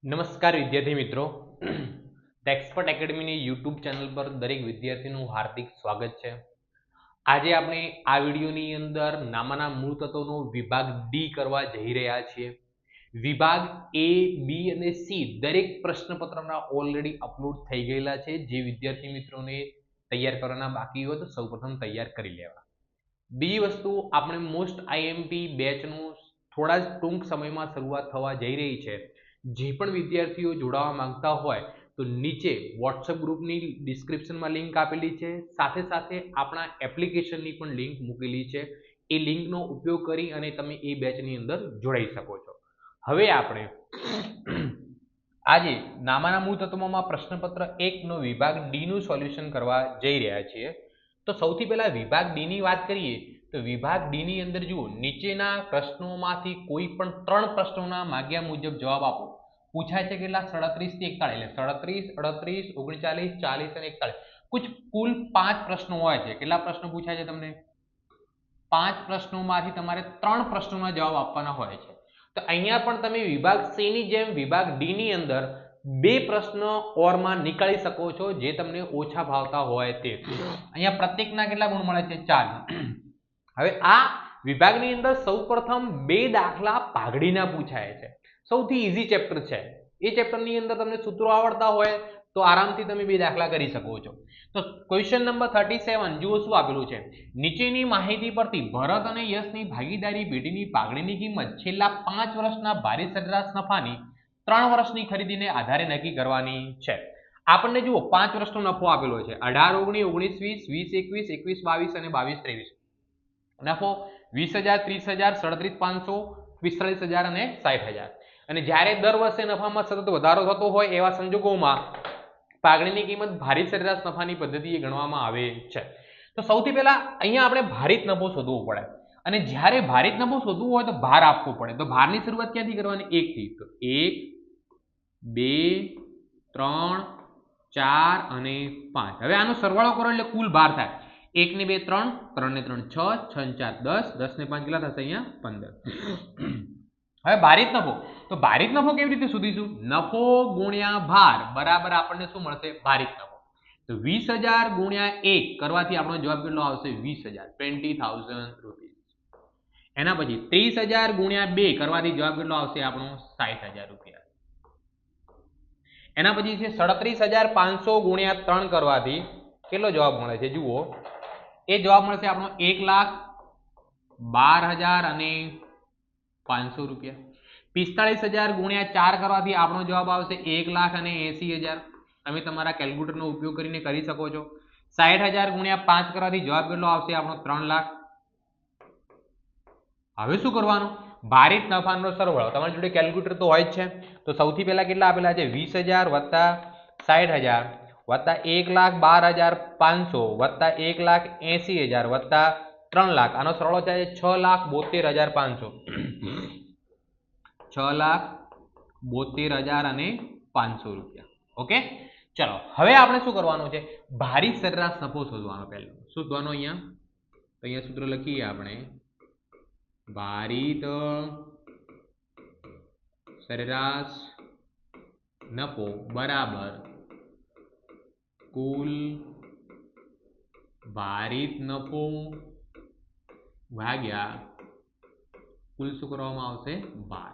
નમસ્કાર વિદ્યાર્થી મિત્રો, ટેક્સપર્ટ એકેડમીની યુટ્યુબ ચેનલ પર દરેક વિદ્યાર્થીનું હાર્દિક સ્વાગત છે. આજે આપણે આ વિડીયોની અંદર નામાના મૂળ તત્વોનો વિભાગ ડી કરવા જઈ રહ્યા છીએ. વિભાગ એ, બી અને સી દરેક પ્રશ્નપત્રના ઓલરેડી અપલોડ થઈ ગયેલા છે. જે વિદ્યાર્થી મિત્રોને તૈયાર કરવાના બાકી હોય તો સૌપ્રથમ તૈયાર કરી લેવા. બીજી વસ્તુ, આપણે મોસ્ટ આઈએમપી બેચનું થોડા જ ટૂંક સમયમાં શરૂઆત થવા જઈ રહી છે. જે પણ વિદ્યાર્થીઓ જોડાવા માંગતા હોય તો નીચે વોટ્સએપ ગ્રુપની ડિસ્ક્રિપ્શનમાં લિંક આપેલી છે, સાથે સાથે આપણા એપ્લિકેશનની પણ લિંક મૂકેલી છે. એ લિંકનો ઉપયોગ કરી અને તમે એ બેચની અંદર જોડાઈ શકો છો. હવે આપણે આજે નામાના મૂળ તત્વોમાં પ્રશ્નપત્ર 1 નો વિભાગ ડી નું સોલ્યુશન કરવા જઈ રહ્યા છીએ. તો સૌથી પહેલા વિભાગ ડી ની વાત કરીએ તો વિભાગ ડી ની અંદર જુઓ, નીચેના પ્રશ્નોમાંથી કોઈ પણ 3 પ્રશ્નોના માગ્યા મુજબ જવાબ આપો. પૂછાય છે કેટલા? 37 થી 41, એટલે 37, 38, 39, 40 અને 41. કુલ 5 પ્રશ્નો હોય છે. કેટલા પ્રશ્નો પૂછાય છે તમને? 5 પ્રશ્નોમાંથી તમારે 3 પ્રશ્નોના જવાબ આપવાના હોય છે. તો અહીંયા પણ તમે વિભાગ સી ની જેમ વિભાગ ડી ની અંદર 2 પ્રશ્ન ઓરમાં નીકાળી શકો છો, જે તમને ઓછા ભાવતા હોય તે. અહીંયા પ્રત્યેકના કેટલા ગુણ મળે છે? 4. હવે આ વિભાગની અંદર સૌપ્રથમ 2 દાખલા પાઘડીના પૂછાય છે. સૌથી ઈઝી ચેપ્ટર છે. એ ચેપ્ટરની અંદર તમને સૂત્રો આવડતા હોય તો આરામથી તમે 2 દાખલા કરી શકો છો. તો ક્વેશ્ચન નંબર 37 જુઓ શું આપેલું છે. નીચેની માહિતી પરથી ભરત અને યશની ભાગીદારી પેઢીની પાઘડીની કિંમત છેલ્લા 5 વર્ષના ભારી સરેરાશ નફાની 3 વર્ષની ખરીદીને આધારે નક્કી કરવાની છે. આપણને જુઓ 5 વર્ષનો નફો આપેલો છે. 18, 19, 20, 20, 21, 21, 22 અને 22, 23. નફો 20,000, 30,000, 37,500, 45,000 અને 60,000. અને જ્યારે દર વર્ષે નફામાં સતત વધારો થતો હોય એવા સંજોગોમાં પાઘડીની કિંમત ભારિત સરેરાશ નફાની પદ્ધતિએ ગણવામાં આવે છે. તો સૌથી પહેલા અહીંયા આપણે ભારિત નફો શોધવો પડે, અને જ્યારે ભારિત નફો શોધવો હોય તો ભાર આપવો પડે. તો ભારની શરૂઆત ક્યાંથી કરવાની? 1 થી. તો 1, 2, 3, 4 અને 5. હવે આનો સરવાળો કરો એટલે કુલ ભાર થાય. 1 ને 2 3, 3 ને 3 6, 6 ને 4 10, 10 ને 5 કેટલા થશે? અહીંયા 15. હવે ભારિત નફો, તો ભારિત નફો કેવી રીતે શોધીશું? નફો ગુણ્યા ભાર બરાબર આપણને શું મળશે? ભારિત નફો. તો 20,000 ગુણ્યા 1 કરવાથી આપણો જવાબ કેટલો આવશે? 20,000, 20,000 રૂપીસ. એના પછી 30,000 ગુણ્યા 2 કરવાથી જવાબ કેટલો આવશે આપણો? 60,000 રૂપિયા. એના પછી છે 37,500 ગુણ્યા 3 કરવાથી કેટલો જવાબ મળે છે? જુઓ, એ જવાબ મળશે આપણો 1,12,500 રૂપિયા. 45,000 ગુણ્યા 4 કરવાથી આપણો જવાબ આવશે 1,80,000. તમે તમારા કેલ્ક્યુલેટરનો ઉપયોગ કરીને કરી શકો છો. 60,000 ગુણ્યા 5 કરવાથી જવાબ કેટલો આવશે આપણો? 3 લાખ. હવે શું કરવાનું? ભારિત નફાનો સરવાળો. તમારી જોડે કેલ્ક્યુલેટર તો હોય જ છે. તો સૌથી પહેલા કેટલા આપેલા છે? 20,000 વત્તા 60,000 વત્તા 1,12,500 વત્તા 1,80,000 વત્તા 3 લાખ. આનો સરવાળો થાય છે 6,72,500. 6,72,500 રૂપિયા. ઓકે, ચલો હવે આપણે શું કરવાનું છે? ભારિત સરેરાશ નફો શોધવાનો. પહેલો શોધવાનો અહીંયા, તો અહીંયા સૂત્ર લખીએ આપણે. ભારિત સરેરાશ નફો બરાબર કુલ ભારિત નફો ભાગ્યા કુલ શું કરવામાં આવશે? ભાર.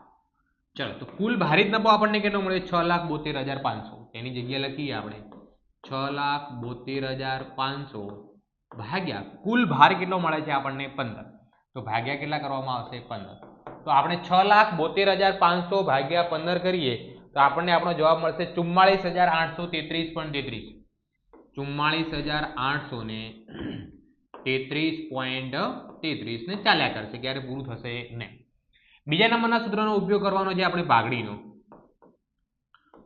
ચલો, તો કુલ ભારિત નફો આપણને કેટલો મળે? 6,72,500. એની જગ્યા લખીએ આપણે 6,72,500 ભાગ્યા કુલ ભાર કેટલો મળે છે આપણને? 15. તો ભાગ્યા કેટલા કરવામાં આવશે? 15. તો આપણે 6,72,500 ભાગ્યા 15 કરીએ તો આપણને આપણો જવાબ મળશે 44,833.33. 44,833.33 ને ચાલ્યા કરશે, ક્યારે પૂરું થશે નહીં. બીજા નંબરના સૂત્રનો ઉપયોગ કરવાનો છે આપણે પાઘડીનો.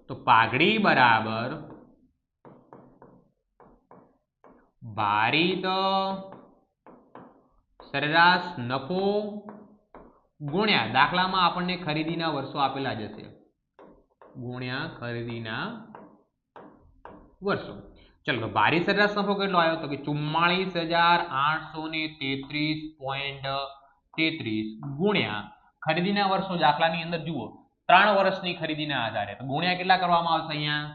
તો પાઘડી બરાબર ભારિત સરેરાશ નફો ગુણ્યા, દાખલામાં આપણને ખરીદીના વર્ષો આપેલા જ હશે, ગુણ્યા ખરીદીના વર્ષો. ચલો, તો ભારિત સરેરાશ નફો કેટલો આવ્યો? તો કે 44,833.33 ગુણ્યા ખરીદીના વર્ષો. દાખલાની અંદર જુઓ 3 વર્ષની ખરીદીના આધારે, તો ગુણ્યા કેટલા કરવામાં આવશે અહીંયા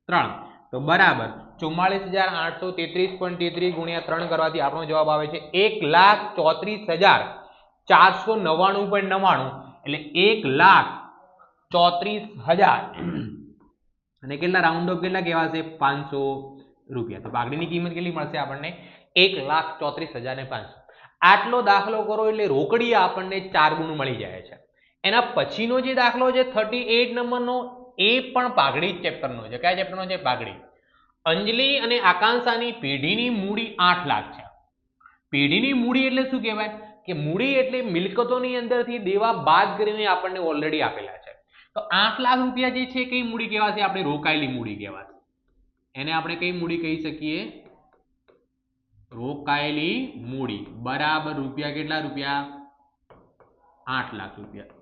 3, તો બરાબર 44,833.33 ગુણ્યા 3 કરવાથી આપણો જવાબ આવે છે 1,34,499.99, એટલે 1,34,000 અને કેટલા રાઉન્ડ ઓફ કેટલા કહેવાશે 500 રૂપિયા. તો પાઘડીની કિંમત કેટલી મળશે આપણને 1,34,500. આટલો દાખલો કરો એટલે રોકડી આપણને 4 ગુણ મળી જાય છે. એના પછીનો જે દાખલો છે 38 નંબરનો, એ પણ પાઘડી ચેપ્ટરનો છે. કયા ચેપ્ટરનો છે? પાઘડી. અંજલિ અને આકાંક્ષાની પેઢીની મૂડી 8 લાખ છે. પેઢીની મૂડી એટલે શું કહેવાય કે મૂડી એટલે મિલકતોની અંદરથી દેવા બાદ કરીને આપણને ઓલરેડી આપેલા છે. તો 8 લાખ રૂપિયા જે છે કઈ મૂડી કહેવાશે? આપણે રોકાયેલી મૂડી કહેવાશે. એને આપણે કઈ મૂડી કહી શકીએ? રોકાયેલી મૂડી. બરાબર રૂપિયા કેટલા? રૂપિયા 8 લાખ રૂપિયા.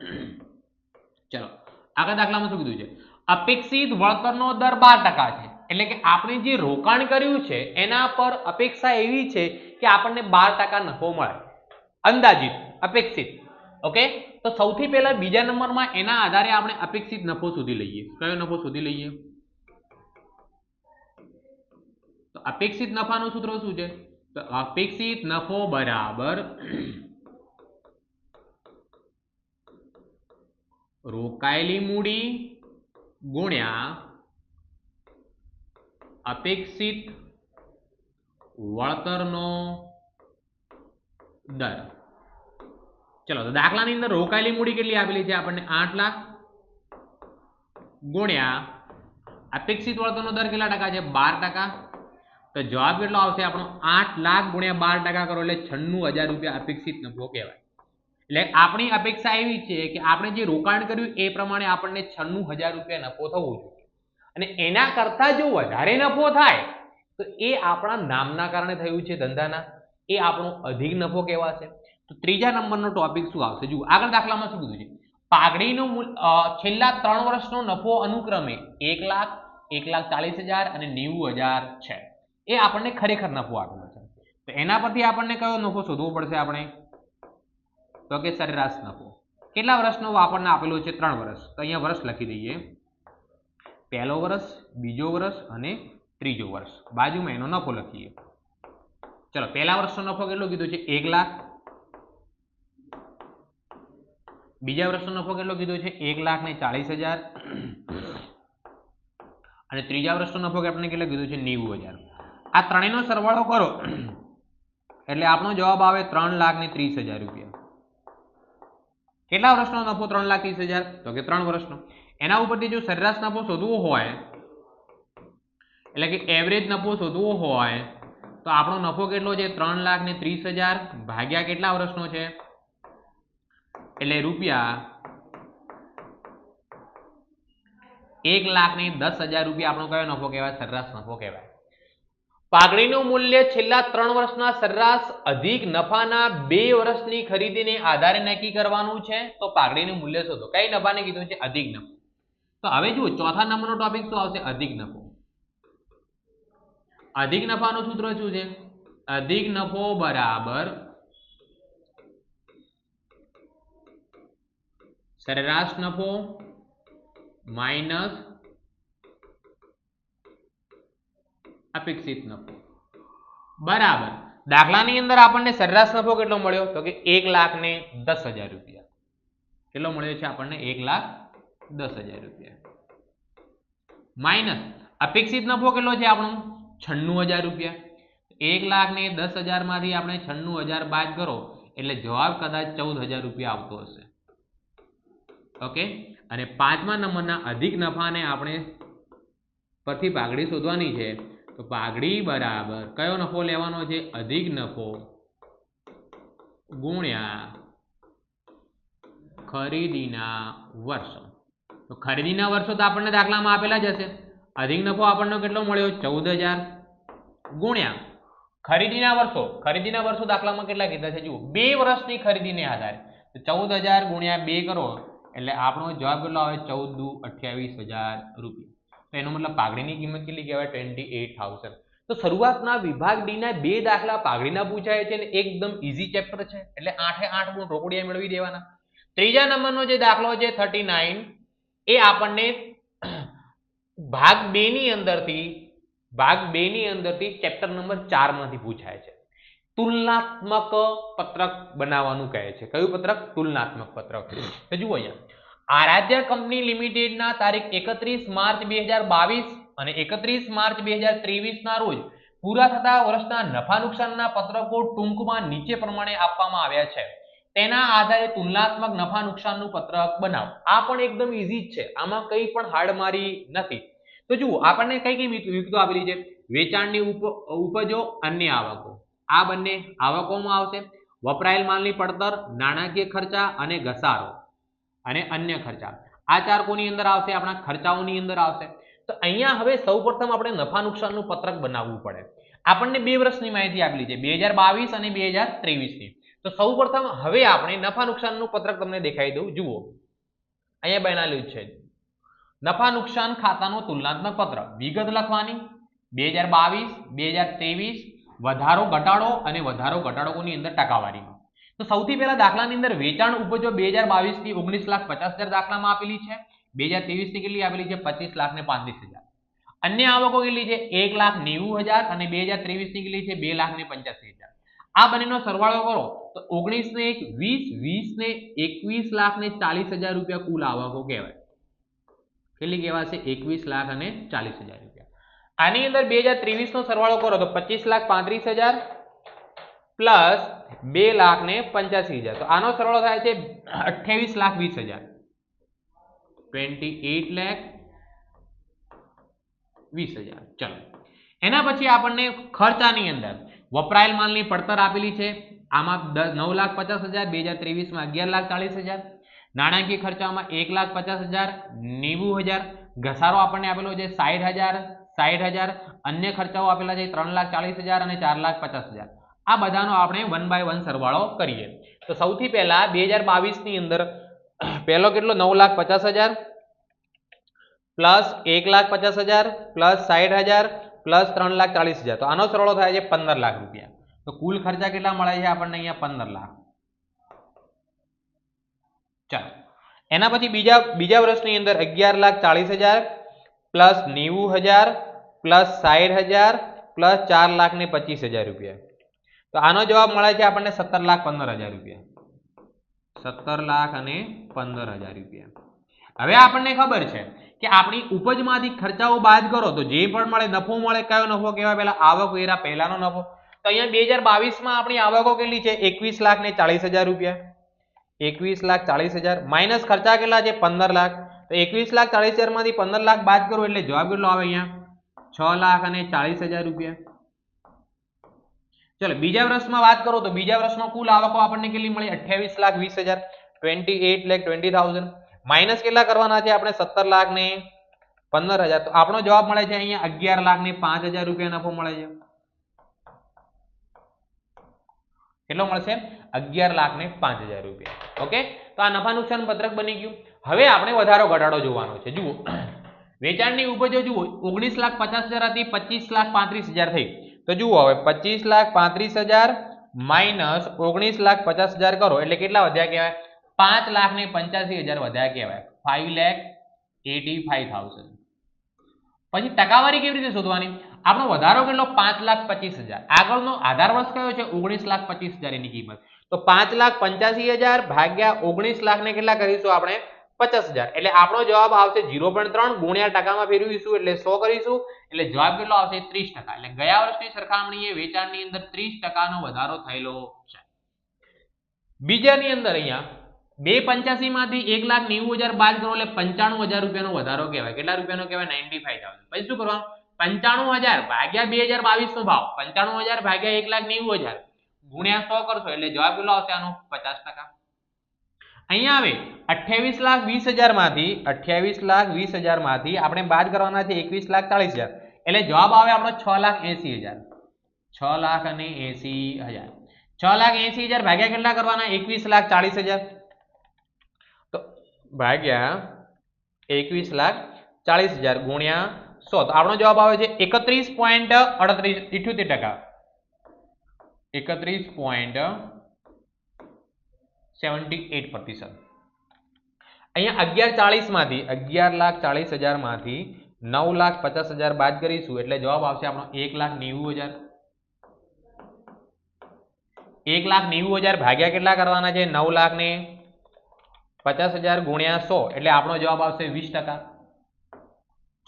ચલો આગળ દાખલામાં શું કીધું છે? અપેક્ષિત વળતરનો દર 12% છે. એટલે કે આપણે જે રોકાણ કર્યું છે એના પર અપેક્ષા એવી છે કે આપણને 12% નફો મળે, અંદાજિત અપેક્ષિત. ઓકે, તો સૌથી પહેલા બીજા નંબરમાં એના આધારે આપણે અપેક્ષિત નફો શોધી લઈએ. કયો નફો શોધી લઈએ? તો અપેક્ષિત નફાનું સૂત્ર શું છે? તો અપેક્ષિત નફો બરાબર રોકાયેલી મૂડી ગુણ્યા અપેક્ષિત વળતરનો દર. ચલો તો દાખલાની અંદર રોકાયેલી મૂડી કેટલી આપેલી છે આપણને? 8 લાખ ગુણ્યા અપેક્ષિત વળતરનો દર કેટલા ટકા છે? 12%. તો જવાબ કેટલો આવશે આપણો? 8 લાખ ગુણ્યા 12% કરો એટલે 96,000 રૂપિયા અપેક્ષિત નફો કહેવાય. એટલે આપણી અપેક્ષા એવી છે કે આપણે જે રોકાણ કર્યું એ પ્રમાણે આપણને 96,000 રૂપિયા નફો થવો જોઈએ, અને એના કરતા જો વધારે નફો થાય તો એ આપણા નામના કારણે થયું છે, ધંધાના, એ આપણો અધિક નફો કહેવાશે. તો ત્રીજા નંબરનો ટોપિક શું આવશે? જુઓ આગળ દાખલામાં શું કીધું છે? પાઘડીનો છેલ્લા 3 વર્ષનો નફો અનુક્રમે 1 લાખ, 1,40,000 અને 90,000 છે. એ આપણને ખરેખર નફો આપેલો છે. તો એના પરથી આપણને કયો નફો શોધવો પડશે આપણે? તો કે સરેરાશ નફો. કેટલા વર્ષનો આપણને આપેલો છે? 3 વર્ષ. તો અહીંયા વર્ષ લખી દઈએ. પહેલો વર્ષ, બીજો વર્ષ અને ત્રીજો વર્ષ. બાજુમાં એનો નફો લખીએ. ચલો પહેલા વર્ષનો નફો કેટલો કીધો છે? 1 લાખ. બીજા વર્ષનો નફો કેટલો કીધો છે? 1,40,000. અને ત્રીજા વર્ષનો નફો આપણને કેટલો કીધો છે? 90,000. આ ત્રણેયનો સરવાળો કરો એટલે આપણો જવાબ આવે 3,30,000 રૂપિયા. કેટલા વર્ષનો નફો? 3,30,000. તો કે 3 વર્ષનો. એના ઉપરથી જો સરેરાશ નફો શોધવો હોય, એટલે કે એવરેજ નફો શોધવો હોય, તો આપણો નફો કેટલો છે? 3,30,000 ભાગ્યા કેટલા વર્ષનો છે? એટલે રૂપિયા 1,10,000 રૂપિયા આપણો કયો નફો કહેવાય? સરેરાશ નફો કહેવાય. પાઘડીનું મૂલ્ય છેલ્લા 3 વર્ષના સરેરાશ અધિક નફાના 2 વર્ષની ખરીદીને આધારે નક્કી કરવાનું છે. તો પાઘડીનું મૂલ્ય શોધો. કઈ નફાને કીધું છે? અધિક નફો. તો હવે જુઓ ચોથા નંબરનો ટોપિક શું આવશે? અધિક નફો. અધિક નફાનું સૂત્ર શું છે? અધિક નફો બરાબર સરેરાશ નફો માઇનસ અપેક્ષિત નફો બરાબર. દાખલાની અંદર આપણને સરેરાશ નફો કેટલો મળ્યો? તો કે 1,10,000 રૂપિયા. કેટલો મળ્યો છે આપણને? 1,10,000 રૂપિયા. માઇનસ અપેક્ષિત નફો કેટલો છે આપણો? 96,000 રૂપિયા. 1,10,000 માંથી આપણે 96,000 બાદ કરો એટલે જવાબ કદાચ 14,000 રૂપિયા આવતો હશે. ઓકે, અને પાંચમા નંબરના અધિક નફાને આપણે પરથી પાઘડી શોધવાની છે. તો પાઘડી બરાબર કયો નફો લેવાનો છે? અધિક નફો ગુણ્યા ખરીદીના વર્ષો. તો ખરીદીના વર્ષો તો આપણને દાખલામાં આપેલા જ હશે. અધિક નફો આપણને કેટલો મળ્યો? 14,000 ગુણ્યા ખરીદીના વર્ષો. ખરીદીના વર્ષો દાખલામાં કેટલા કીધા છે? જુઓ 2 વર્ષની ખરીદીને આધારે. તો 14,000 ગુણ્યા 2 કરો એટલે આપણો જવાબ કેટલો આવે? 14,28,000 રૂપિયા. તો એનો મતલબ પાઘડીની કિંમત કેટલી કહેવાય? 28,000. તો શરૂઆતના વિભાગ ડી ના 2 દાખલા પાઘડીના પૂછાય છે અને એકદમ ઈઝી ચેપ્ટર છે, એટલે 8 એ 8 ગુણ રોકડિયા મેળવી દેવાના. ત્રીજા નંબરનો જે દાખલો છે 39 એ આપણને ભાગ 2 ની અંદરથી ચેપ્ટર નંબર 4 માંથી પૂછાય છે. તુલનાત્મક પત્રક બનાવવાનું કહે છે. કયું પત્રક? તુલનાત્મક પત્રક. તો જુઓ અહીંયા, આરાધ્યા કંપની લિમિટેડના તારીખ 31 માર્ચ 2022 અને 31 માર્ચ 2023 ના રોજ પૂરા થતા વર્ષના નફા નુકસાનના પત્રકો ટૂંકમાં નીચે પ્રમાણે આપવામાં આવ્યા છે. તેના આધારે તુલનાત્મક નફા નુકસાનનું પત્રક બનાવો. આ પણ એકદમ ઈઝી જ છે, આમાં કંઈ પણ હાડમારી નથી. તો જુઓ, આપણને કઈ વિગતો આપેલી છે? વેચાણની ઉપજો, અન્ય આવકો, આ બંને આવકોમાં આવશે. વપરાયેલ માલની પડતર, નાણાકીય ખર્ચા અને ઘસારો અને અન્ય ખર્ચા, આ ચાર કોની અંદર આવશે? આપણા ખર્ચાઓની અંદર આવશે. તો અહીંયા હવે સૌપ્રથમ આપણે નફા નુકસાનનું પત્રક બનાવવું પડે. આપણને 2 વર્ષની માહિતી આપેલી છે, 2022 અને 2023 ની. તો સૌપ્રથમ હવે આપણે નફા નુકસાનનું પત્રક તમને દેખાઈ દઉં. જુઓ, અહીંયા બનાવેલું છે નફા નુકસાન ખાતાનો તુલનાત્મક પત્રક. વિગત લખવાની 2022 2023, વધારો ઘટાડો અને વધારો ઘટાડોની અંદર ટકાવારીમાં. તો સૌથી પહેલા દાખલાની અંદર વેચાણ ઉપજો 2022 ની 19,50,000 દાખલામાં આપેલી છે. 2023 ની કેટલી આપેલી છે? 25,35,000. અન્ય આવકો કેટલી છે? 1,90,000 અને 2023 ની કેટલી છે? 2,85,000. આ બંનેનો સરવાળો કરો તો 19 ને 1 20, 20 ને 21,40,000 રૂપિયા કુલ આવકો કહેવાય. કેટલી કહેવાશે? 21,40,000 રૂપિયા. આની અંદર 2023 નો સરવાળો કરો તો 25,35,000 પ્લસ 2,85,000. તો આનો સરવાળો થાય છે 28,20,000. 28,20,000. ચલો, એના પછી આપણને ખર્ચાની અંદર વપરાયેલ માલની પડતર આપેલી છે. આમાં 9,50,000, 2023 માં 11,40,000. નાણાકીય ખર્ચામાં 1,50,000, 90,000. ઘસારો આપણને આપેલો છે 60,000. અન્ય ખર્ચાઓ આપેલા છે 3,40,000 અને 4,50,000. આ બધાનો આપણે 1 by 1 સરવાળો કરીએ. તો સૌથી પહેલા 2022 ની અંદર પહેલો કેટલો? 9,50,000 પ્લસ 1,50,000 પ્લસ 60,000 પ્લસ 3,40,000. તો આનો સરવાળો થાય છે 15 લાખ રૂપિયા. તો કુલ ખર્ચા કેટલા મળે છે આપણને? અહીંયા 15 લાખ. ચાલો, એના પછી બીજા વર્ષની અંદર 11,40,000 પ્લસ 90,000 પ્લસ 60,000 પ્લસ 4,25,000 રૂપિયા. તો આનો જવાબ મળે છે આપણને 17,15,000 રૂપિયા. 17,15,000 રૂપિયા. હવે આપણને ખબર છે કે આપણી ઉપજમાંથી ખર્ચાઓ બાદ કરો તો જે પણ મળે નફો મળે. કયો નફો કહેવાય? પહેલા આવક વેરા પહેલાનો નફો. તો અહીંયા 2022 માં આપણી આવકો કેટલી છે? 21,40,000 રૂપિયા. 21,40,000 માઇનસ ખર્ચા કેટલા છે? 15 લાખ. તો 21,40,000 માંથી 15 લાખ બાદ કરો એટલે જવાબ કેટલો આવે? અહીંયા 6,40,000 રૂપિયા. ચલો, બીજા વર્ષમાં વાત કરો તો બીજા વર્ષમાં કુલ આવકો આપણને કેટલી મળી? 28,20,000. 28,20,000 માઇનસ કેટલા કરવાના છે આપણે? 17,15,000. તો આપણો જવાબ મળે છે અહીંયા 11,05,000 રૂપિયા નફો મળે છે. કેટલો મળશે? 11,05,000 રૂપિયા. ઓકે, તો આ નફા નુકસાન પત્રક બની ગયું. હવે આપણે વધારો ઘટાડો જોવાનો છે. જુઓ, વેચાણની ઉપજો જુઓ 19,50,000 હતી, 25,35,000 થઈ. તો જુઓ, હવે 25,35,000 માઇનસ 19,50,000 કરો એટલે કેટલા વધ્યા કહેવાય? 5,85,000 વધ્યા કહેવાય. 5,85,000. પછી ટકાવારી કેવી રીતે શોધવાની? આપણો વધારો કેટલો? 5,25,000. આગળનો આધાર વર્ષ કયો છે? 19,25,000 એની કિંમત. તો 5,85,000 ભાગ્યા 19 લાખ ને કેટલા કરીશું આપણે? 50,000. એટલે આપણો જવાબ આવશે 0.3 ગુણ્યા ટકામાં ફેરવીશું એટલે 100 કરીશું એટલે જવાબ કેટલો આવશે? 30%. એટલે ગયા વર્ષની સરખામણીએ વેચાણની અંદર 30% નો વધારો થયેલો છે. બીજાની અંદર અહીંયા 2,85,000 માંથી 1,90,000 બાદ કરો એટલે 95,000 રૂપિયાનો વધારો કહેવાય. કેટલા રૂપિયાનો કહેવાય? 95,000. પછી શું કરવાનું? 95,000 ભાગ્યા 2022 નો ભાવ, 95,000 ભાગ્યા 1,90,000 ગુણ્યા 100 કરશો એટલે જવાબ કેટલો આવશે આનો? 50%. અહીંયા આવે 28,20,000 માંથી આપણે બાદ કરવાના છે 21,40,000 એટલે જવાબ આવે આપણો 6,80,000. 6,80,000. 6,80,000 ભાગ્યા કેટલા કરવાના? 21,40,000. તો ભાગ્યા 21,40,000 ગુણ્યા 100 તો આપણો જવાબ આવે છે 31.78%. 31.78%. અહીંયા 11,40,000 માંથી 11,40,000 માંથી 9,50,000 બાદ કરીશું એટલે જવાબ આવશે આપણો 1,90,000. 1,90,000 ભાગ્યા કેટલા કરવાના છે? 9,50,000 ગુણ્યા 100 એટલે આપણો જવાબ આવશે 20%.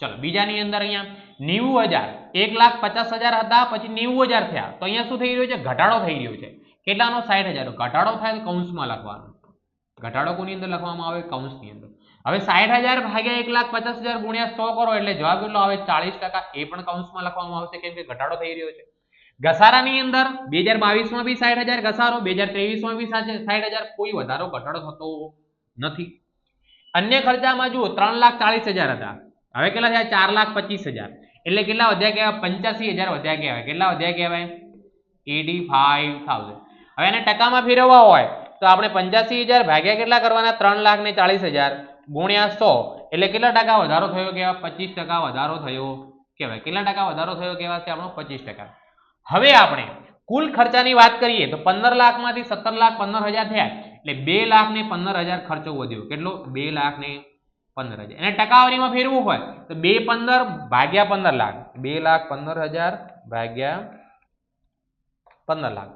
ચલો બીજાની અંદર અહીંયા 90,000 1,50,000 હતા, પછી 90,000 થયા તો અહીંયા શું થઈ રહ્યું છે? ઘટાડો થઈ રહ્યો છે. કેટલાનો? 60,000. ઘટાડો થાય તો કૌંસમાં લખવાનો. ઘટાડો કોની અંદર લખવામાં આવે? કૌંસની અંદર. હવે 60,000 ભાગ્યા 1,50,000 ગુણ્યા 100 કરો એટલે જવાબ કેટલો આવે? 40%. એ પણ કૌંસમાં લખવામાં આવશે કેમ કે ઘટાડો થઈ રહ્યો છે. ઘસારાની અંદર 2022 માં બી 60,000 ઘસારો, 2023 માં બી 60,000, કોઈ વધારો ઘટાડો થતો નથી. અન્ય ખર્ચામાં જુઓ 3,40,000 હતા, હવે કેટલા થયા? 4,25,000 એટલે કેટલા વધ્યા કહેવાય? 85,000 વધ્યા કહેવાય. કેટલા વધ્યા કહેવાય? 85,000. હવે એને ટકામાં ફેરવવા હોય તો આપણે 85,000 ભાગ્યા કેટલા કરવાના? 3,40,000 ગુણ્યા 100 એટલે કેટલા ટકા વધારો થયો કહેવાય? 25% વધારો થયો કહેવાય. કેટલા ટકા વધારો થયો કહેવાય? આપણો 25%. હવે આપણે કુલ ખર્ચાની વાત કરીએ તો 15 લાખ માંથી 17,15,000 થયા એટલે 2,15,000 ખર્ચો વધ્યો. કેટલો? 2,15,000. એને ટકાવારીમાં ફેરવું હોય તો 2,15 ભાગ્યા 15 લાખ, 2,15,000 ભાગ્યા 15 લાખ,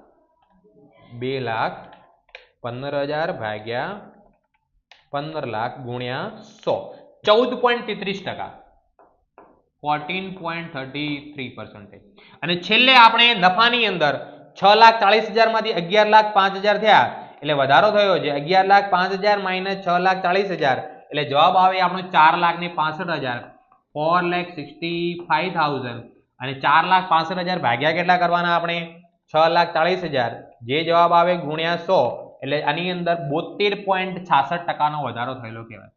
2,15,000 ભાગ્યા 15 લાખ ગુણ્યા 100, 14.33%, 14.33%. અને છેલ્લે આપણે નફાની અંદર 6,40,000 માંથી 11,05,000 થયા એટલે વધારો થયો છે. 11,05,000 માઇનસ 6,40,000 એટલે જવાબ આવે આપણો 4,65,000, 4,65,000. અને 4,65,000 ભાગ્યા કેટલા કરવાના આપણે? 6,40,000. જે જવાબ આવે ગુણ્યા 100 એટલે આની અંદર 72.66% વધારો થયેલો કહેવાય.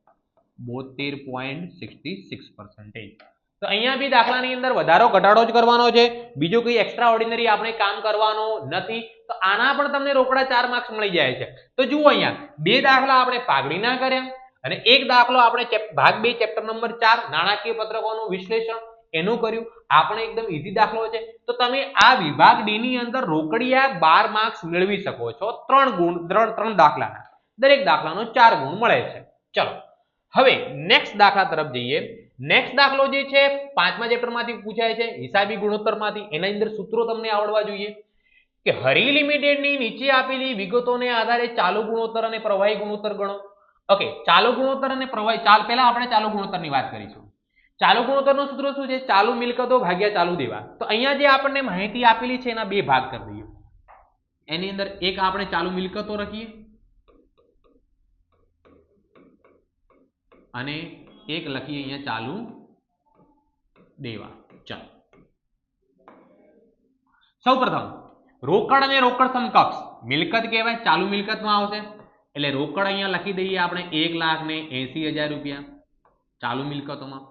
72.66%. તો અહીંયા બી દાખલાની અંદર વધારો ઘટાડો જ કરવાનો છે, બીજું કોઈ એક્સ્ટ્રા ઓર્ડિનરી આપણે કામ કરવાનો નથી. તો આના પણ તમને રોકડા 4 માર્ક્સ મળી જાય છે. તો જુઓ અહીંયા બે દાખલા આપણે પાઘડીના કર્યા અને એક દાખલો આપણે ભાગ 2 ચેપ્ટર નંબર 4 નાણાકીય પત્રકોનું વિશ્લેષણ એનું કર્યું. આપણે એકદમ ઈઝી દાખલો છે. તો તમે આ વિભાગ ડી ની અંદર રોકડિયા 12 માર્ક્સ મેળવી શકો છો. 3 દાખલાના, દરેક દાખલાનો 4 ગુણ મળે છે. ચલો હવે નેક્સ્ટ દાખલા તરફ જઈએ. નેક્સ્ટ દાખલો જે છે 5મા ચેપ્ટરમાંથી પૂછાય છે, હિસાબી ગુણોત્તરમાંથી. એના અંદર સૂત્રો તમને આવડવા જોઈએ કે હરી લિમિટેડની નીચે આપેલી વિગતોને આધારે ચાલુ ગુણોત્તર અને પ્રવાહી ગુણોત્તર ગણો. ઓકે, ચાલુ ગુણોત્તર અને પ્રવાહી પહેલા આપણે ચાલુ ગુણોત્તરની વાત કરીશું. ચાલુ ગુણોત્તરનું સૂત્ર શું છે? ચાલુ મિલકતો ભાગ્યા ચાલુ દેવા. તો અહીંયા જે આપણને માહિતી આપેલી છે એના બે ભાગ કરી દઈએ. એની અંદર એક આપણે ચાલુ મિલકતો રાખીએ અને એક લખીએ અહીંયા ચાલુ દેવા. ચાલો સૌપ્રથમ રોકડ અને રોકડ સમકક્ષ મિલકત કહેવાય, ચાલુ મિલકતમાં આવશે. એટલે રોકડ અહીંયા લખી દઈએ આપણે 1,80,000 રૂપિયા ચાલુ મિલકતોમાં.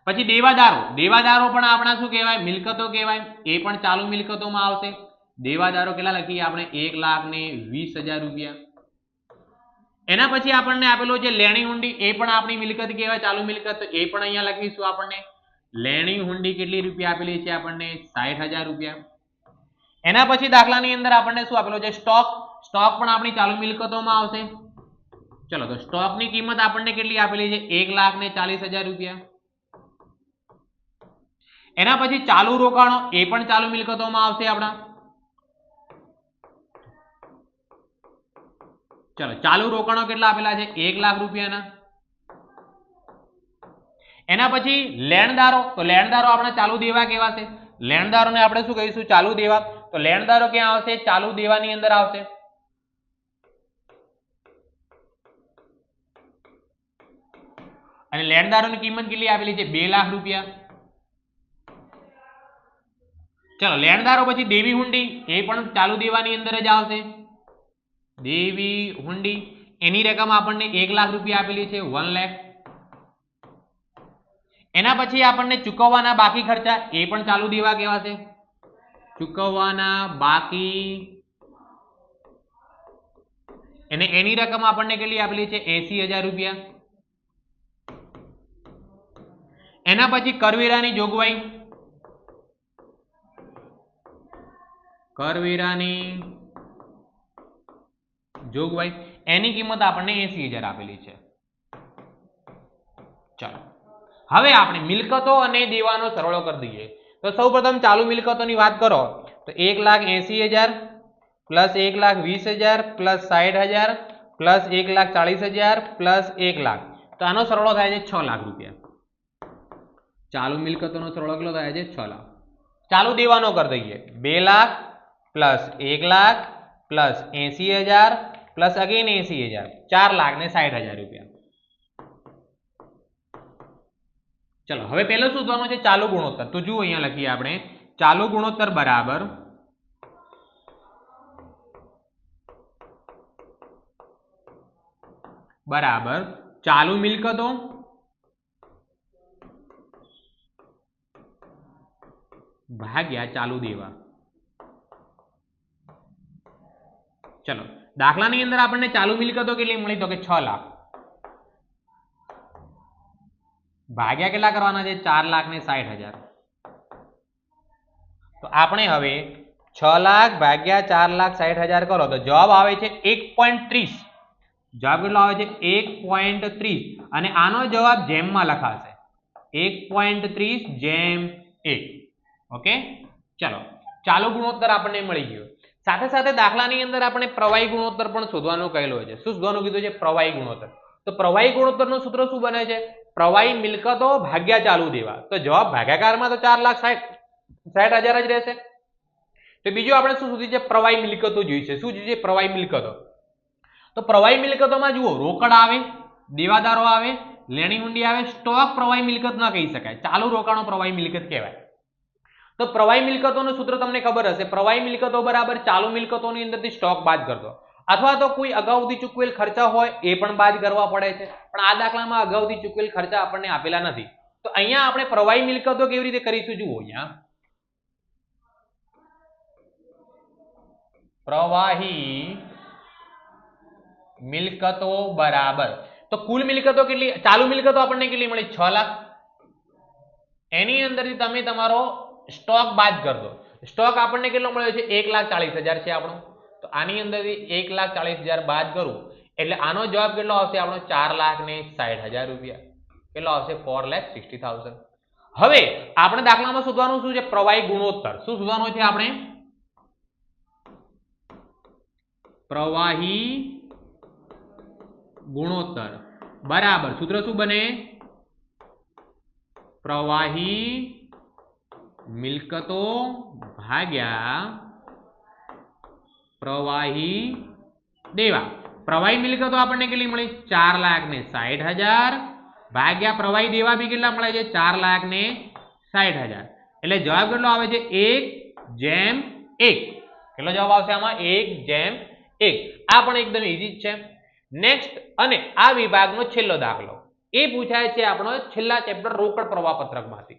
પછી દેવાદારો પણ આપણા શું કહેવાય? મિલકતો કહેવાય, એ પણ ચાલુ મિલકતોમાં આવશે. દેવાદારો કેટલા લખીએ આપણે? 1,20,000 રૂપિયા. એના પછી આપણને આપેલો છે લેણી હુંડી, એ પણ આપણી મિલકત કહેવાય, ચાલુ મિલકત. તો એ પણ અહીંયા લખીશું આપણને. લેણી હુંડી કેટલી રૂપિયા આપેલી છે આપણને? 60,000 રૂપિયા. એના પછી દાખલાની અંદર આપણને શું આપેલો છે? સ્ટોક પણ આપણી ચાલુ મિલકતોમાં આવશે. ચલો તો સ્ટોકની કિંમત આપણને કેટલી આપેલી છે? 1,40,000 રૂપિયા. એના પછી ચાલુ રોકાણો, એ પણ ચાલુ મિલકતોમાં આવશે આપણા. ચલો ચાલુ રોકાણો કેટલા આપેલા છે? 1,00,000 રૂપિયાના. એના પછી લેણદારો, તો લેણદારો આપણા ચાલુ દેવા કહેવાશે. લેણદારોને આપણે શું કહીશું? ચાલુ દેવા. તો લેણદારો ક્યાં આવશે? ચાલુ દેવાની અંદર આવશે. અને લેણદારોની કિંમત કેટલી આપેલી છે? 2,00,000 રૂપિયા. ચલો લેણદારો પછી દેવી હુંડી, એ પણ ચાલુ દેવાની અંદર જ આવશે. દેવી હુંડી એની રકમ આપણને 1,00,000 રૂપિયા આપેલી છે, 1,00,000. એના પછી આપણને ચૂકવવાના બાકી ખર્ચા, એ પણ ચાલુ દેવા કહેવાશે. ચૂકવવાના બાકી અને એની રકમ આપણને કેટલી આપેલી છે? 80,000 રૂપિયા. એના પછી કરવેરાની જોગવાઈ, એની કિંમત આપણને 80,000 આપેલી છે. ચાલો હવે આપણે મિલકતો અને દેવાનો સરવાળો કરી દઈએ. તો સૌપ્રથમ ચાલુ મિલકતોની વાત કરો તો 1,80,000 plus 1,20,000 plus 60,000 plus 1,40,000 plus 1 lakh. તો આનો સરવાળો થાય છે 6 લાખ રૂપિયા. ચાલુ મિલકતોનો સરવાળો કેટલો થાય છે? 6 લાખ. ચાલુ દેવાનો કરી દઈએ 2 lakh plus 1 lakh plus 80,000 plus again 80,000 4,60,000 રૂપિયા. ચલો હવે પહેલો શોધવાનું છે ચાલુ ગુણોત્તર. તો જુઓ અહીંયા લખીએ આપણે ચાલુ ગુણોત્તર બરાબર ચાલુ મિલકતો ભાગ્યા ચાલુ દેવા. ચલો દાખલાની અંદર આપણને ચાલુ મિલકતો કેટલી મળી? તો કે 6 લાખ ભાગ્યા કેટલા કરવાના છે? 4,60,000. તો આપણે હવે 6 લાખ ભાગ્યા 4,60,000 કરો તો જવાબ આવે છે 1.30. જવાબ કેટલો આવે છે? 1.30. અને આનો જવાબ જેમમાં લખાશે 1.30 જેમ 1. ઓકે ચલો ચાલુ ગુણોત્તર આપણને મળી ગયો. સાથે સાથે દાખલાની અંદર આપણે પ્રવાહી ગુણોત્તર પણ શોધવાનું કહેલું છે. શું શોધવાનું કીધું છે? પ્રવાહી ગુણોત્તર. તો પ્રવાહી ગુણોત્તરનું સૂત્ર શું બને છે? પ્રવાહી મિલકતો ભાગ્યા ચાલુ દેવા. તો જવાબ ભાગાકારમાં તો 4,60,000 જ રહેશે. તો બીજું આપણે શું શોધ્યું છે? પ્રવાહી મિલકતો જોઈશે. શું જોઈએ? પ્રવાહી મિલકતો. તો પ્રવાહી મિલકતોમાં જુઓ રોકડ આવે, દેવાદારો આવે, લેણી હુંડી આવે. સ્ટોક પ્રવાહી મિલકત ન કહી શકાય, ચાલુ રોકાણો પ્રવાહી મિલકત કહેવાય. તો પ્રવાહી મિલકતોનું સૂત્ર તમને ખબર હશે, પ્રવાહી મિલકતો બરાબર ચાલુ મિલકતોની અંદરથી સ્ટોક બાદ કરતો, અથવા તો કોઈ અગાઉથી ચૂકવેલ ખર્ચા હોય એ પણ બાદ કરવા પડે છે. પણ આ દાખલામાં અગાઉથી ચૂકવેલ ખર્ચા આપણને આપેલા નથી. તો અહીંયા આપણે પ્રવાહી મિલકતો કેવી રીતે કરીશું? જુઓ અહીંયા પ્રવાહી મિલકતો બરાબર તો કુલ મિલકતો કેટલી? ચાલુ મિલકતો આપણને કેટલી મળી? 6 લાખ. એની અંદરથી તમે તમારો સ્ટોક બાદ કરી દો. સ્ટોક આપણને કેટલો મળ્યો છે? 1,40,000 છે આપણો. તો આની અંદરથી 1,40,000 બાદ કરું એટલે આનો જવાબ કેટલો આવશે આપણો? 4,60,000 રૂપિયા. કેટલો આવશે? 4,60,000. હવે આપણે દાખલામાં શોધવાનું શું છે? પ્રવાહી ગુણોત્તર. શું શોધવાનું છે આપણે? પ્રવાહી ગુણોત્તર બરાબર સૂત્ર શું બને? પ્રવાહી મિલકતો ભાગ્યા પ્રવાહી દેવા. પ્રવાહી મિલકતો આપણને કેટલી મળી? 4,60,000 ભાગ્યા પ્રવાહી દેવા બી કેટલા મળે છે? 4,60,000. એટલે જવાબ કેટલો આવે છે? 1:1. કેટલો જવાબ આવશે આમાં? 1:1. આ પણ એકદમ ઈઝી જ છે. નેક્સ્ટ અને આ વિભાગનો છેલ્લો દાખલો એ પૂછાય છે આપણો છેલ્લા ચેપ્ટર રોકડ પ્રવાહ પત્રકમાંથી.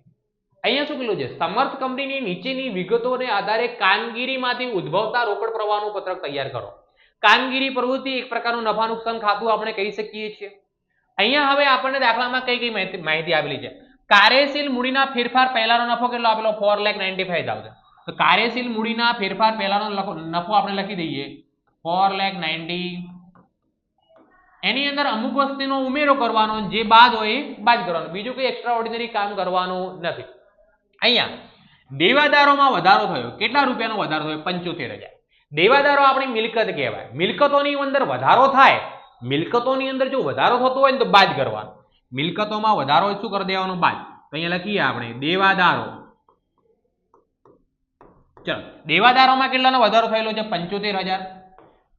અહીંયા શું કીધું છે? સમર્થ કંપનીની નીચેની વિગતોને આધારે કામગીરીમાંથી ઉદ્ભવતા રોકડ પ્રવાહનું પત્રક તૈયાર કરો. કામગીરી પ્રવૃત્તિ એક પ્રકારનું નફા નુકસાન ખાતું આપણે કહી શકીએ છીએ. અહીંયા હવે આપણને દાખલામાં કઈ કઈ માહિતી આપેલી છે? કાર્યશીલ મૂડીના ફેરફાર પહેલાનો નફો કેટલો આપેલો? 4,95,000. તો કાર્યશીલ મૂડીના ફેરફાર પહેલાનો નફો આપણે લખી દઈએ 4,90,000. એની અંદર અમુક વસ્તુનો ઉમેરો કરવાનો, જે બાદ હોય એ બાદ કરવાનો, બીજું કોઈ એક્સ્ટ્રા ઓર્ડિનરી કામ કરવાનું નથી. અહીંયા દેવાદારોમાં વધારો થયો. કેટલા રૂપિયાનો વધારો થયો? 75,000. દેવાદારો આપણી મિલકત કહેવાય. મિલકતોની અંદર વધારો થાય, મિલકતોની અંદર જો વધારો થતો હોય ને તો બાદ કરવાનો. મિલકતોમાં વધારો શું કરી દેવાનો? બાદ. તો અહીંયા લખીએ આપણે દેવાદારો. ચલો દેવાદારોમાં કેટલાનો વધારો થયેલો છે? 75,000.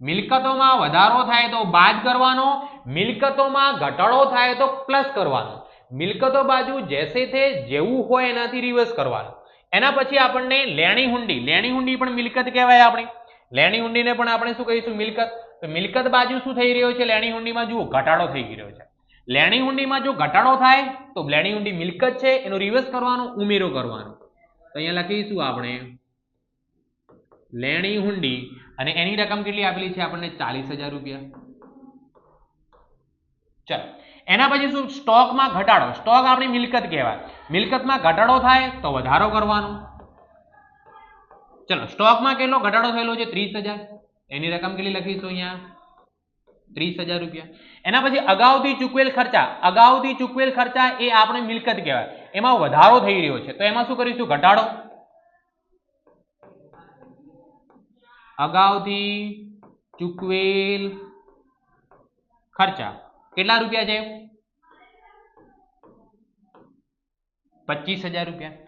મિલકતોમાં વધારો થાય તો બાદ કરવાનો, મિલકતોમાં ઘટાડો થાય તો પ્લસ કરવાનો. મિલકતો બાજુ જેસે થે જેવું હોય એનાથી રિવર્સ કરવાનું. એના પછી આપણને લેણી હુંડી. લેણી હુંડી પણ મિલકત કહેવાય આપણી. લેણી હુંડીને પણ આપણે શું કહીશું? મિલકત. તો મિલકત બાજુ શું થઈ રહ્યો છે? લેણી હુંડીમાં જુઓ ઘટાડો થઈ રહ્યો છે. લેણી હુંડીમાં જો ઘટાડો થાય તો લેણી હુંડી મિલકત છે, એનો રિવર્સ કરવાનો, ઉમેરો કરવાનો. તો અહીંયા લખીશું આપણે લેણી હુંડી અને એની રકમ કેટલી આપેલી છે આપણને? 40,000 રૂપિયા. ચલો એના પછી શું? સ્ટોકમાં ઘટાડો. સ્ટોક આપણી મિલકત કહેવાય. મિલકતમાં ઘટાડો થાય તો વધારો કરવાનો. ચલો સ્ટોકમાં કેટલો ઘટાડો થયેલો છે? 30,000. એની રકમ કેટલી લખીશું અહીંયા? 30,000 રૂપિયા. એના પછી અગાઉથી ચૂકવેલ ખર્ચા એ આપણે મિલકત કહેવાય, એમાં વધારો થઈ રહ્યો છે તો એમાં શું કરીશું? ઘટાડો. અગાઉથી ચૂકવેલ ખર્ચા કેટલા રૂપિયા છે? 25,000 રૂપિયા.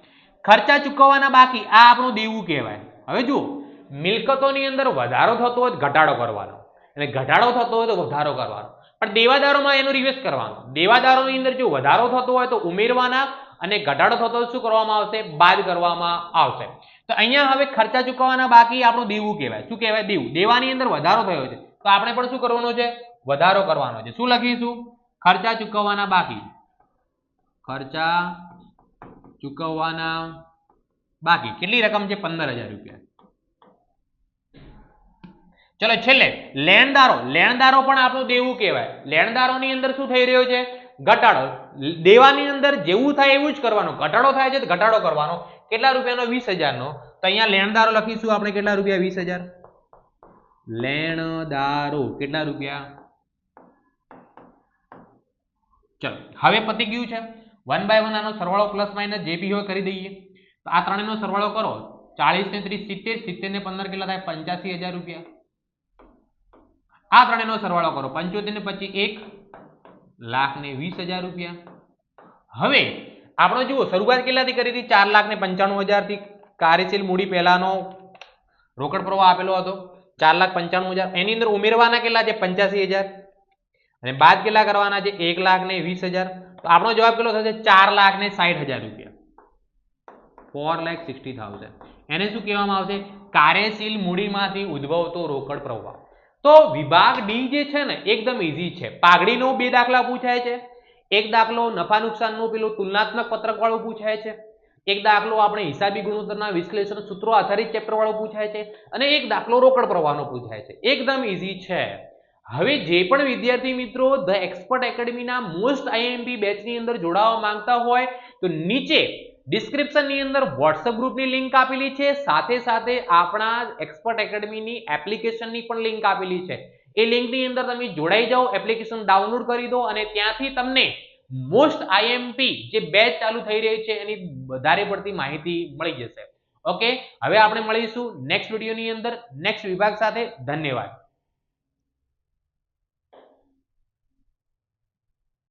ખર્ચા ચૂકવવાના બાકી, આ આપણું દેવું કહેવાય. હવે જુઓ, મિલકતોની અંદર વધારો થતો હોય તો ઘટાડો કરવાનો, અને ઘટાડો થતો હોય તો વધારો કરવાનો, પણ દેવાદારોમાં એનો રિવર્સ કરવાનો. દેવાદારોની અંદર જો વધારો થતો હોય તો ઉમેરવાના, અને ઘટાડો થતો હોય શું કરવામાં આવશે? બાદ કરવામાં આવશે. તો અહીંયા હવે ખર્ચા ચૂકવવાના બાકી આપણું દેવું કહેવાય. શું કહેવાય? દેવું. દેવાની અંદર વધારો થયો છે તો આપણે પણ શું કરવાનો છે? વધારો કરવાનો છે. શું લખીશું? ખર્ચા ચૂકવવાના બાકી. ખર્ચા ચૂકવવાના બાકી કેટલી રકમ છે? 15,000 રૂપિયા. ચલો છેલ્લે લેણદારો. લેણદારો પણ આપણું દેવું કહેવાય. લેણદારોની અંદર શું થઈ રહ્યો છે? ઘટાડો. દેવાની અંદર જેવું થાય એવું જ કરવાનું. ઘટાડો થાય છે તો ઘટાડો કરવાનો. કેટલા રૂપિયાનો? 20,000 નો. તો અહીંયા લેણદારો લખીશું આપણે કેટલા રૂપિયા? 20,000. લેણદારો કેટલા રૂપિયા? ચલો હવે પતી ગયું છે. 1 by 1 આનો સરવાળો પ્લસ માઇનસ જે બી હોય કરી દઈએ. તો આ ત્રણેયનો સરવાળો કરો. 40 ને 30 70, 70 ને 15 કેટલા થાય? 85,000 રૂપિયા. આ ત્રણેયનો સરવાળો કરો. 75 ને 25 1,20,000 રૂપિયા. હવે આપણે જુઓ શરૂઆત કેટલાથી કરી હતી? 4,95,000 થી. કાર્યશીલ મૂડી પહેલાનો રોકડ પ્રવાહ આપેલો હતો 4,95,000. એની અંદર ઉમેરવાના કેટલા છે? 85,000. અને બાદ કેટલા કરવાના છે? 1,20,000. તો આપણો જવાબ કેટલો થશે? 4,60,000 રૂપિયા. 4,60,000. એને શું કહેવામાં આવશે? કાર્યશીલ મૂડીમાંથી ઉદ્ભવતો રોકડ પ્રવાહ. તો વિભાગ ડી જે છે ને એકદમ ઈઝી છે. પાઘડીનો 2 દાખલા પૂછાય છે. એક દાખલો નફા નુકસાનનો પેલું તુલનાત્મક પત્રક વાળો પૂછાય છે. એક દાખલો આપણે હિસાબી ગુણોત્તરના વિશ્લેષણ સૂત્રો આધારિત ચેપ્ટર વાળો પૂછાય છે. અને એક દાખલો રોકડ પ્રવાહનો પૂછાય છે. એકદમ ઈઝી છે. હવે જે પણ વિદ્યાર્થી મિત્રો ધ એક્સપર્ટ એકેડમીના મોસ્ટ આઈએમપી બેચની અંદર જોડાવા માંગતા હોય તો નીચે ડિસ્ક્રિપ્શનની અંદર વોટ્સએપ ગ્રુપની લિંક આપેલી છે. સાથે સાથે આપણા એક્સપર્ટ એકેડમીની એપ્લિકેશનની પણ લિંક આપેલી છે. એ લિંકની અંદર તમે જોડાઈ જાઓ, એપ્લિકેશન ડાઉનલોડ કરી દો અને ત્યાંથી તમને મોસ્ટ આઈએમપી જે બેચ ચાલુ થઈ રહી છે એની વધારે પડતી માહિતી મળી જશે. ઓકે, હવે આપણે મળીશું નેક્સ્ટ વિડીયોની અંદર નેક્સ્ટ વિભાગ સાથે. ધન્યવાદ.